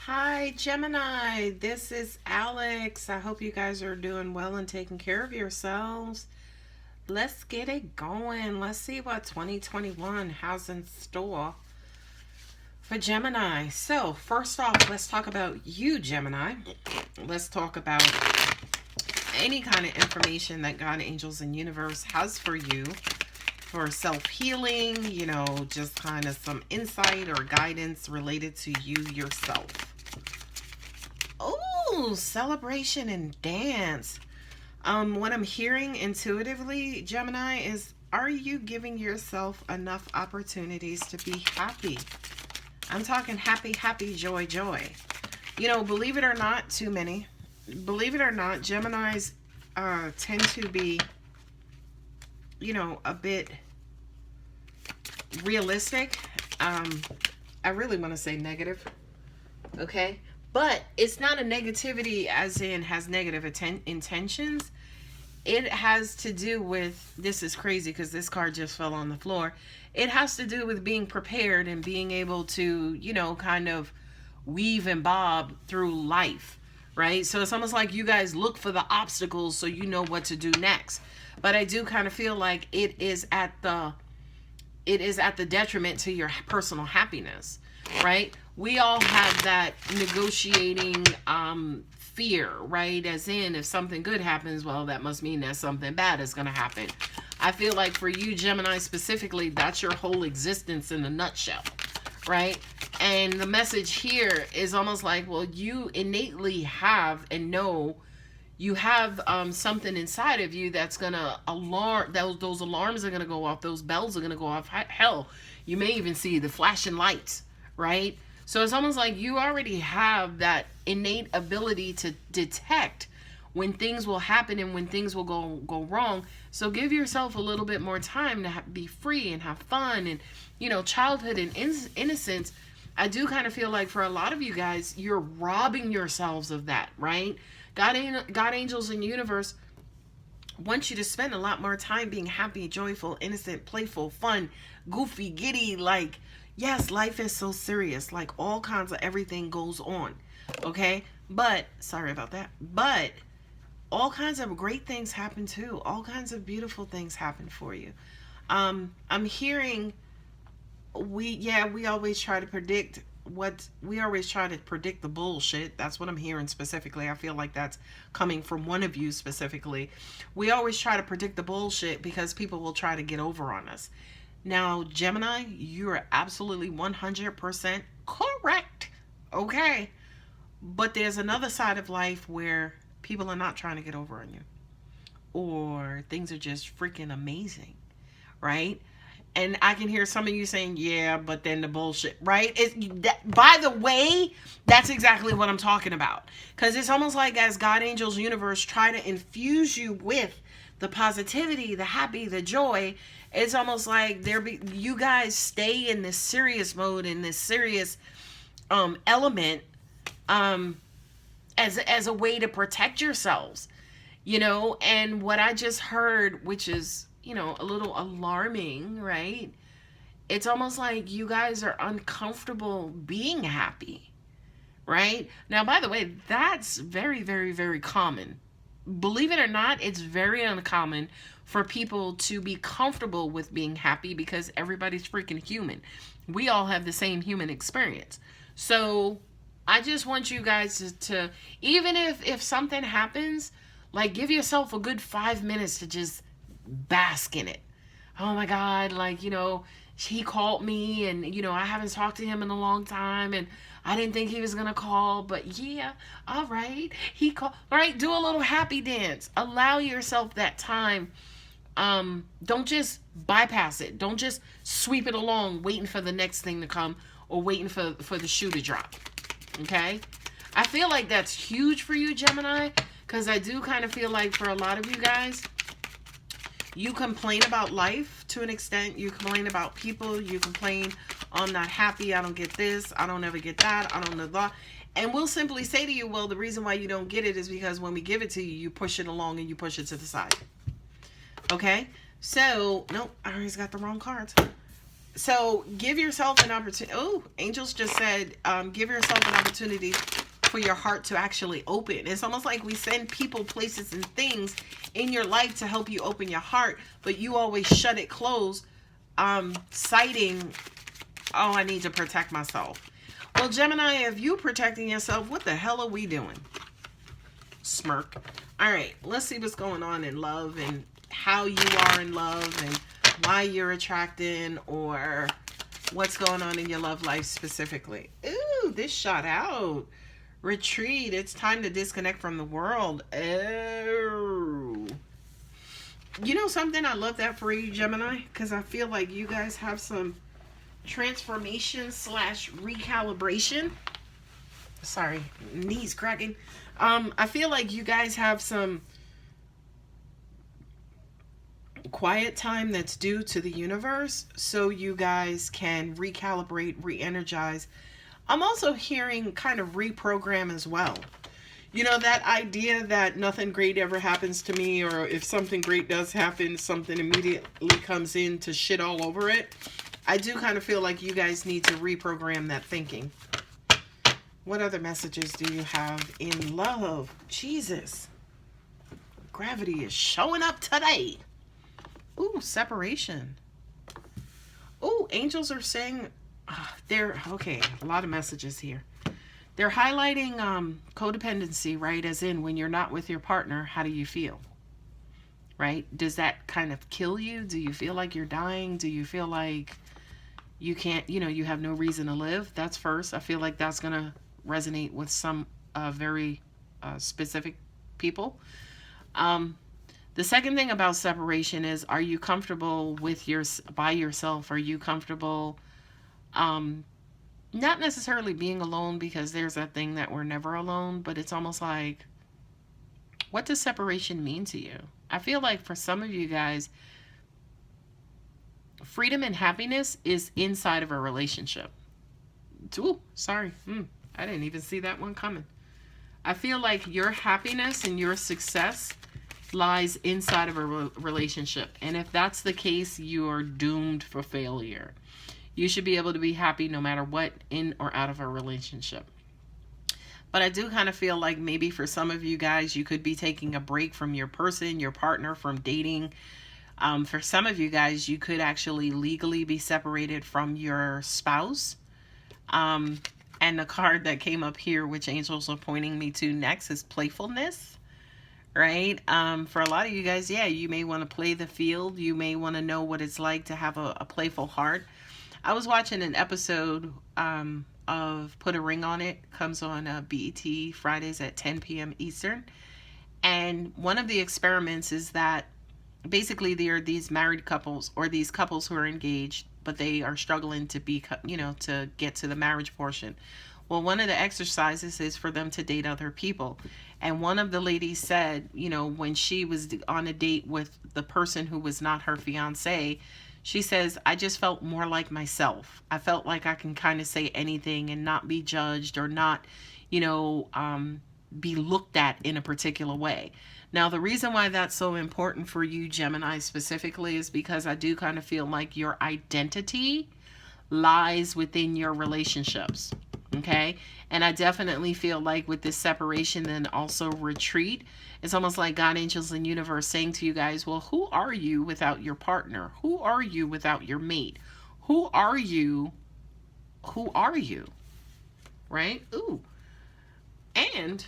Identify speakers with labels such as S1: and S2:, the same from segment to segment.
S1: Hi, Gemini. This is Alex. I hope you guys are doing well and taking care of yourselves. Let's get it going. Let's see what 2021 has in store for Gemini. So, first off, let's talk about you, Gemini. Let's talk about any kind of information that God, angels, and universe has for you for self-healing, just kind of some insight or guidance related to you yourself. Oh, celebration and dance. What I'm hearing intuitively, Gemini, is are you giving yourself enough opportunities to be happy? I'm talking happy, happy, joy, joy. Believe it or not, too many. Believe it or not, Geminis tend to be, a bit realistic. I really want to say negative. Okay? But it's not a negativity as in has negative intentions. It has to do with, this is crazy because this card just fell on the floor. It has to do with being prepared and being able to, kind of weave and bob through life, right? So it's almost like you guys look for the obstacles so you know what to do next. But I do kind of feel like it is at the detriment to your personal happiness, right? We all have that negotiating fear, right? As in, if something good happens, well, that must mean that something bad is going to happen. I feel like for you, Gemini, specifically, that's your whole existence in a nutshell, right? And the message here is almost like, well, you innately have and know you have something inside of you that's going to alarm, those alarms are going to go off, those bells are going to go off. Hell, you may even see the flashing lights, right? So it's almost like you already have that innate ability to detect when things will happen and when things will go wrong. So give yourself a little bit more time to be free and have fun and, childhood and innocence. I do kind of feel like for a lot of you guys, you're robbing yourselves of that, right? God, angels, and universe want you to spend a lot more time being happy, joyful, innocent, playful, fun, goofy, giddy. Like, yes, life is so serious. Like, all kinds of everything goes on. Okay? But, sorry about that. But, all kinds of great things happen too. All kinds of beautiful things happen for you. I'm hearing, we always try to predict the bullshit. That's what I'm hearing specifically. I feel like that's coming from one of you specifically. We always try to predict the bullshit because people will try to get over on us. Now, Gemini, you are absolutely 100% correct. Okay. But there's another side of life where people are not trying to get over on you. Or things are just freaking amazing. Right? And I can hear some of you saying, yeah, but then the bullshit, right? By the way, that's exactly what I'm talking about. Because it's almost like as God, angels, universe try to infuse you with the positivity, the happy, the joy, it's almost like you guys stay in this serious mode, in this serious element as a way to protect yourselves. And what I just heard, which is, a little alarming, right? It's almost like you guys are uncomfortable being happy, right? Now, by the way, that's very, very, very common. Believe it or not, it's very uncommon for people to be comfortable with being happy because everybody's freaking human. We all have the same human experience. So I just want you guys to even if something happens, like give yourself a good 5 minutes to just bask in it. Oh my God, he called me and, I haven't talked to him in a long time and I didn't think he was going to call, but yeah, all right. He called, all right, do a little happy dance. Allow yourself that time. Don't just bypass it. Don't just sweep it along waiting for the next thing to come or waiting for the shoe to drop. Okay? I feel like that's huge for you, Gemini, because I do kind of feel like for a lot of you guys, you complain about life to an extent. You complain about people. You complain, I'm not happy. I don't get this. I don't ever get that. I don't know that. And we'll simply say to you, well, the reason why you don't get it is because when we give it to you, you push it along and you push it to the side. Okay? So, nope, I always got the wrong cards. So give yourself an opportunity. Oh, angels just said, give yourself an opportunity for your heart to actually open. It's almost like we send people, places, and things in your life to help you open your heart, but you always shut it closed, citing, oh, I need to protect myself. Well, Gemini, if you protecting yourself, what the hell are we doing? Smirk. All right, let's see what's going on in love and how you are in love and why you're attracting, or what's going on in your love life specifically. Ooh, this shot out. Retreat. It's time to disconnect from the world. Oh. You know something? I love that for you, Gemini, because I feel like you guys have some transformation / recalibration. Sorry, knees cracking. I feel like you guys have some quiet time that's due to the universe, so you guys can recalibrate, re-energize. I'm also hearing kind of reprogram as well. You know, that idea that nothing great ever happens to me, or if something great does happen, something immediately comes in to shit all over it. I do kind of feel like you guys need to reprogram that thinking. What other messages do you have in love? Jesus. Gravity is showing up today. Ooh, separation. Ooh, angels are saying, okay, a lot of messages here. They're highlighting codependency, right? As in, when you're not with your partner, how do you feel? Right? Does that kind of kill you? Do you feel like you're dying? Do you feel like you can't, you have no reason to live? That's first. I feel like that's going to resonate with some very specific people. The second thing about separation is, are you comfortable with by yourself? Are you comfortable not necessarily being alone, because there's that thing that we're never alone, but it's almost like, what does separation mean to you? I feel like for some of you guys, freedom and happiness is inside of a relationship. Ooh, sorry. I didn't even see that one coming. I feel like your happiness and your success lies inside of a relationship. And if that's the case, you are doomed for failure. You should be able to be happy no matter what, in or out of a relationship. But I do kind of feel like maybe for some of you guys, you could be taking a break from your person, your partner, from dating. For some of you guys, you could actually legally be separated from your spouse. And the card that came up here, which angels are pointing me to next, is playfulness. Right? For a lot of you guys, yeah, you may want to play the field. You may want to know what it's like to have a playful heart. I was watching an episode of Put a Ring on It. Comes on BET Fridays at 10 p.m. Eastern. And one of the experiments is that basically there are these married couples, or these couples who are engaged, but they are struggling to be, to get to the marriage portion. Well, one of the exercises is for them to date other people. And one of the ladies said, when she was on a date with the person who was not her fiance, she says, I just felt more like myself. I felt like I can kind of say anything and not be judged, or not, be looked at in a particular way. Now, the reason why that's so important for you, Gemini, specifically, is because I do kind of feel like your identity lies within your relationships. Okay? And I definitely feel like with this separation, then also retreat, it's almost like God, angels, and universe saying to you guys, well, who are you without your partner? Who are you without your mate? Who are you? Who are you? Right? Ooh. And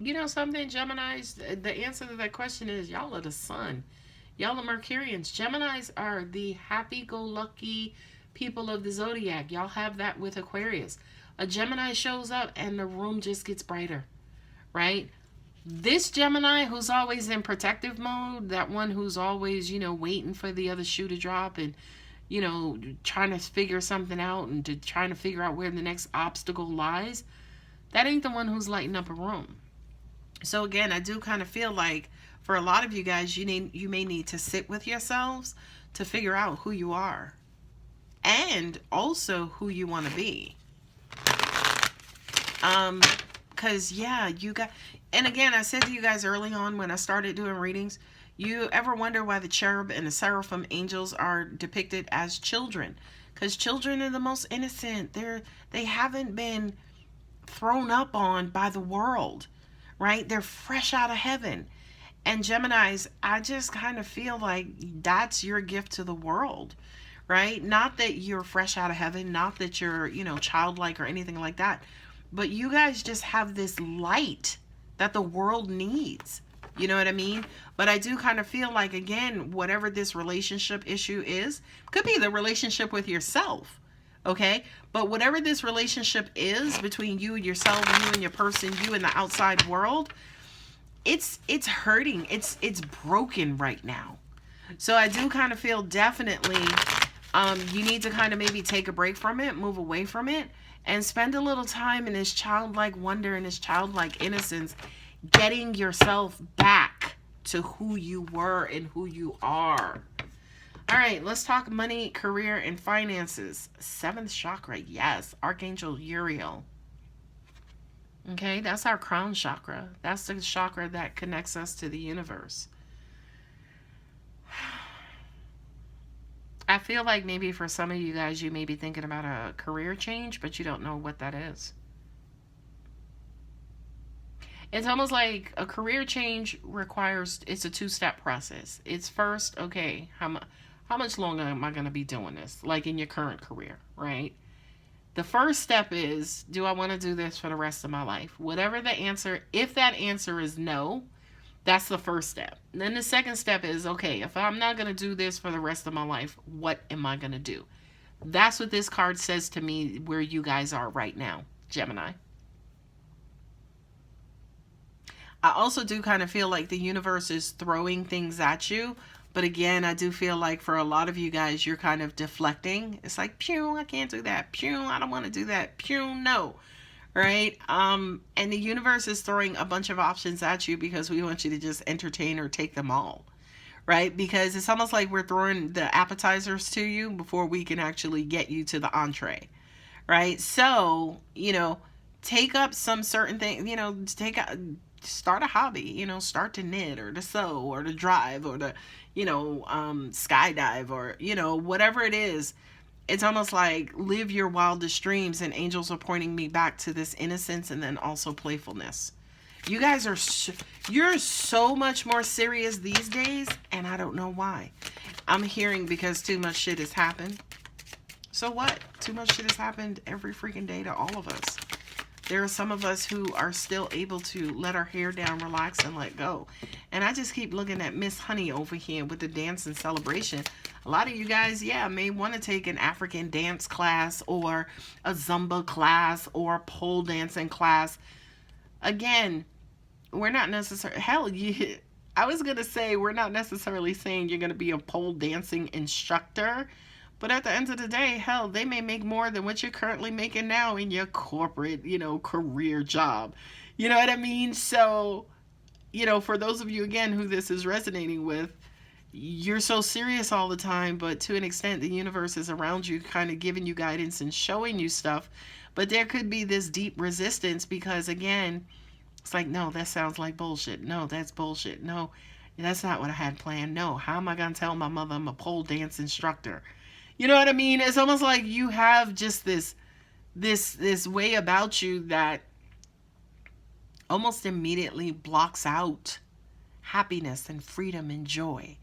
S1: you know something, Geminis? The answer to that question is, y'all are the sun. Y'all are Mercurians. Geminis are the happy-go-lucky people of the zodiac. Y'all have that with Aquarius. A Gemini shows up and the room just gets brighter, right? This Gemini who's always in protective mode, that one who's always, waiting for the other shoe to drop and, trying to figure something out and trying to figure out where the next obstacle lies, that ain't the one who's lighting up a room. So again, I do kind of feel like for a lot of you guys, you may need to sit with yourselves to figure out who you are and also who you want to be. Because, yeah, you got, and again, I said to you guys early on when I started doing readings, You ever wonder why the cherub and the seraphim angels are depicted as children? Because children are the most innocent. They haven't been thrown up on by the world, right? They're fresh out of heaven. And Geminis, I just kind of feel like that's your gift to the world, right? Not that you're fresh out of heaven, not that you're, childlike or anything like that, but you guys just have this light that the world needs. You know what I mean? But I do kind of feel like, again, whatever this relationship issue is, could be the relationship with yourself, okay? But whatever this relationship is between you and yourself, you and your person, you and the outside world, it's hurting. It's broken right now. So I do kind of feel definitely you need to kind of maybe take a break from it, move away from it, and spend a little time in this childlike wonder and this childlike innocence, getting yourself back to who you were and who you are. All right, let's talk money, career, and finances. 7th chakra, yes. Archangel Uriel. Okay, that's our crown chakra. That's the chakra that connects us to the universe. I feel like maybe for some of you guys, you may be thinking about a career change, but you don't know what that is. It's almost like a career change requires, it's a 2-step process. It's first, okay, how much longer am I going to be doing this? Like in your current career, right? The first step is, do I want to do this for the rest of my life? Whatever the answer, if that answer is no, that's the first step. And then the second step is, okay, if I'm not going to do this for the rest of my life, what am I going to do? That's what this card says to me where you guys are right now, Gemini. I also do kind of feel like the universe is throwing things at you. But again, I do feel like for a lot of you guys, you're kind of deflecting. It's like, pew, I can't do that. Pew, I don't want to do that. Pew, no. Right? And the universe is throwing a bunch of options at you because we want you to just entertain or take them all. Right? Because it's almost like we're throwing the appetizers to you before we can actually get you to the entree. Right? So, take up some certain thing, start a hobby, start to knit or to sew or to drive or to, skydive or, whatever it is. It's almost like live your wildest dreams, and angels are pointing me back to this innocence and then also playfulness. You guys are, you're so much more serious these days, and I don't know why. I'm hearing because too much shit has happened. So what? Too much shit has happened every freaking day to all of us. There are some of us who are still able to let our hair down, relax, and let go. And I just keep looking at Miss Honey over here with the dance and celebration. A lot of you guys, may want to take an African dance class or a Zumba class or a pole dancing class. Again, we're not necessarily, I was going to say we're not necessarily saying you're going to be a pole dancing instructor. But at the end of the day, they may make more than what you're currently making now in your corporate, career job. You know what I mean? So, for those of you, again, who this is resonating with, you're so serious all the time, but to an extent, the universe is around you, kind of giving you guidance and showing you stuff. But there could be this deep resistance because, again, it's like, no, that sounds like bullshit. No, that's bullshit. No, that's not what I had planned. No, how am I going to tell my mother I'm a pole dance instructor? You know what I mean? It's almost like you have just this way about you that almost immediately blocks out happiness and freedom and joy.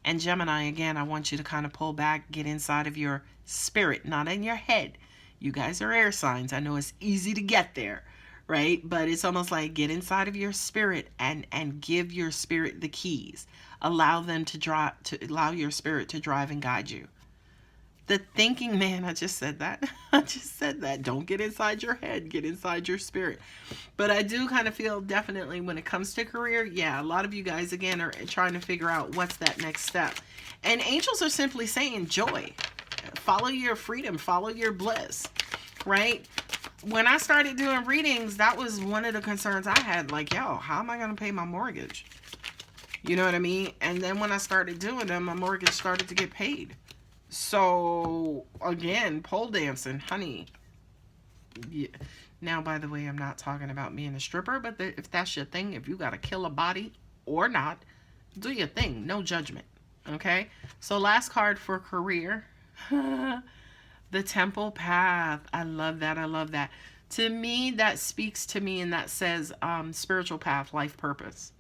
S1: And Gemini, again, I want you to kind of pull back, get inside of your spirit, not in your head. You guys are air signs. I know it's easy to get there, right? But it's almost like get inside of your spirit and give your spirit the keys. Allow your spirit to drive and guide you. The thinking man, I just said that. Don't get inside your head. Get inside your spirit. But I do kind of feel definitely when it comes to career, a lot of you guys, again, are trying to figure out what's that next step. And angels are simply saying joy. Follow your freedom. Follow your bliss. Right? When I started doing readings, that was one of the concerns I had. Like, how am I going to pay my mortgage? You know what I mean? And then when I started doing them, my mortgage started to get paid. So, again, pole dancing, honey. Yeah. Now, by the way, I'm not talking about being a stripper, but if that's your thing, if you got to kill a body or not, Do your thing. No judgment. Okay? So last card for career. The Temple Path. I love that. I love that. To me, that speaks to me and that says spiritual path, life purpose.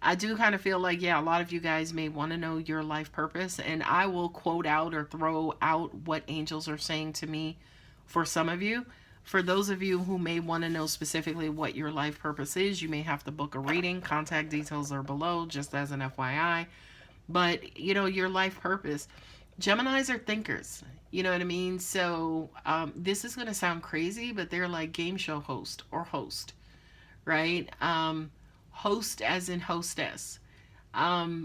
S1: I do kind of feel like, yeah, a lot of you guys may want to know your life purpose, and I will quote out or throw out what angels are saying to me for some of you. For those of you who may want to know specifically what your life purpose is, you may have to book a reading. Contact details are below, just as an FYI. But, you know, your life purpose. Geminis are thinkers. You know what I mean? So this is going to sound crazy, but they're like game show host or host, right? Host as in hostess,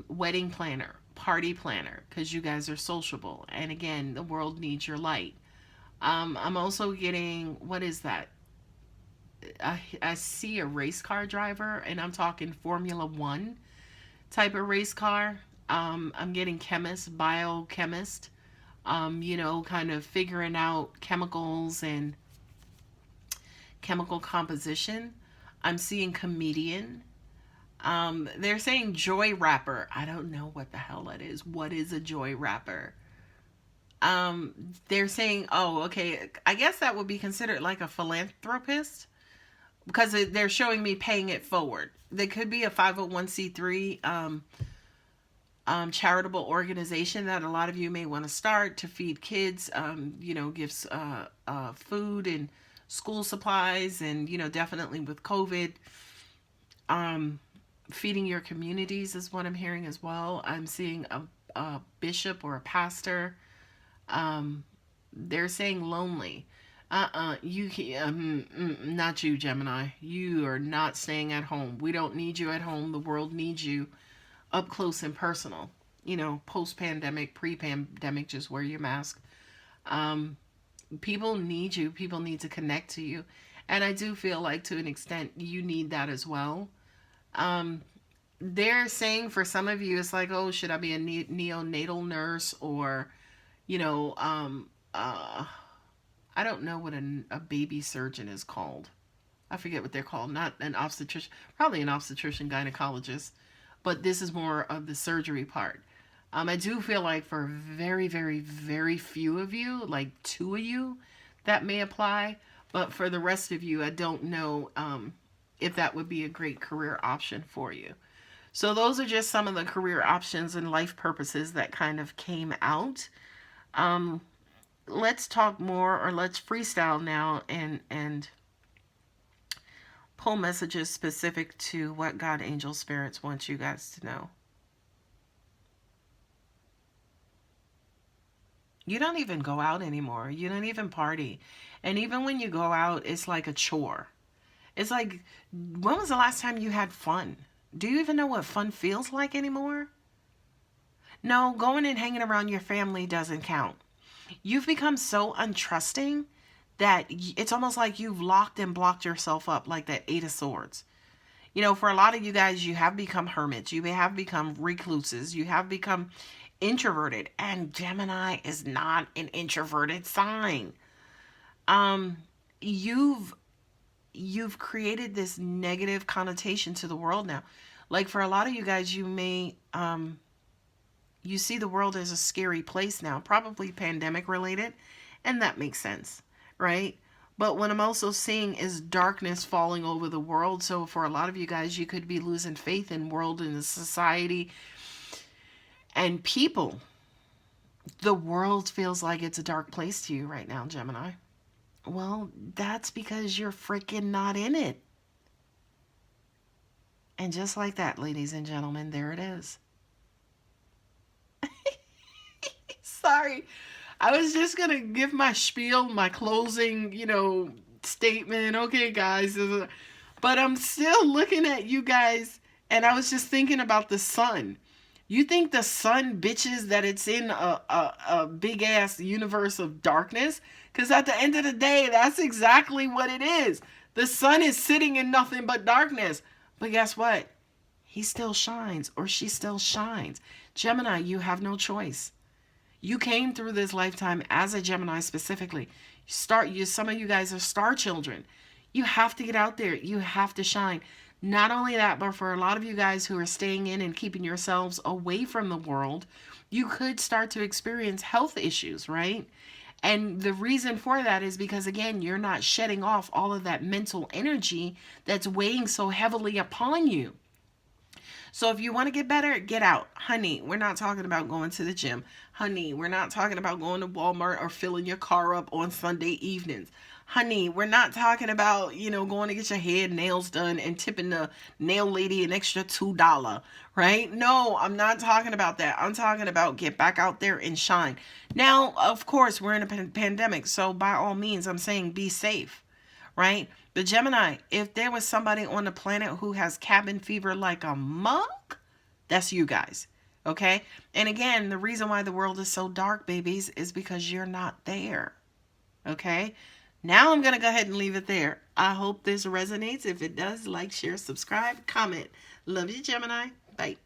S1: wedding planner, party planner, because you guys are sociable. And again, the world needs your light. I'm also getting, what is that? I see a race car driver, and I'm talking Formula One type of race car. I'm getting chemist, biochemist, you know, kind of figuring out chemicals and chemical composition. I'm seeing comedian. They're saying joy wrapper. I don't know what the hell that is. What is a joy wrapper? They're saying, oh, okay, I guess that would be considered like a philanthropist because they're showing me paying it forward. They could be a 501c3 charitable organization that a lot of you may want to start to feed kids, you know, gives food and school supplies, and, you know, definitely with COVID, feeding your communities is what I'm hearing as well. I'm seeing a bishop or a pastor. They're saying lonely. Not you, Gemini. You are not staying at home. We don't need you at home. The world needs you up close and personal. You know, post-pandemic, pre-pandemic, just wear your mask. People need you. People need to connect to you. And I do feel like to an extent you need that as well. They're saying for some of you, it's like, oh, should I be a neonatal nurse or, you know, I don't know what a baby surgeon is called. I forget what they're called. Not an obstetrician, probably an obstetrician gynecologist, but this is more of the surgery part. I do feel like for very, very, very few of you, like 2 of you, that may apply. But for the rest of you, I don't know if that would be a great career option for you. So those are just some of the career options and life purposes that kind of came out. Let's talk more, or let's freestyle now and pull messages specific to what God, angel, spirits want you guys to know. You don't even go out anymore. You don't even party. And even when you go out, it's like a chore. It's like, when was the last time you had fun? Do you even know what fun feels like anymore? No, going and hanging around your family doesn't count. You've become so untrusting that it's almost like you've locked and blocked yourself up like that 8 of Swords. You know, for a lot of you guys, you have become hermits. You have become recluses. You have become introverted. And Gemini is not an introverted sign. You've created this negative connotation to the world now. Like for a lot of you guys, you may, you see the world as a scary place now, probably pandemic related. And that makes sense, right? But what I'm also seeing is darkness falling over the world. So for a lot of you guys, you could be losing faith in world and the society and people. The world feels like it's a dark place to you right now, Gemini. Well, that's because you're freaking not in it. And just like that, ladies and gentlemen, there it is. Sorry. I was just going to give my spiel, my closing, you know, statement. Okay, guys. But I'm still looking at you guys, and I was just thinking about the sun. You think the sun bitches that it's in a big-ass universe of darkness? Because at the end of the day, that's exactly what it is. The sun is sitting in nothing but darkness. But guess what? He still shines, or she still shines. Gemini, you have no choice. You came through this lifetime as a Gemini specifically. Some of you guys are star children. You have to get out there. You have to shine. Not only that, but for a lot of you guys who are staying in and keeping yourselves away from the world, you could start to experience health issues, right? And the reason for that is because, again, you're not shedding off all of that mental energy that's weighing so heavily upon you. So if you want to get better, get out. Honey, we're not talking about going to the gym. Honey, we're not talking about going to Walmart or filling your car up on Sunday evenings. Honey, we're not talking about, going to get your hair and nails done and tipping the nail lady an extra $2, right? No, I'm not talking about that. I'm talking about get back out there and shine. Now, of course, we're in a pandemic, so by all means, I'm saying be safe, right? The Gemini, if there was somebody on the planet who has cabin fever like a monk, that's you guys. Okay? And again, the reason why the world is so dark, babies, is because you're not there. Okay? Now I'm going to go ahead and leave it there. I hope this resonates. If it does, like, share, subscribe, comment. Love you, Gemini. Bye.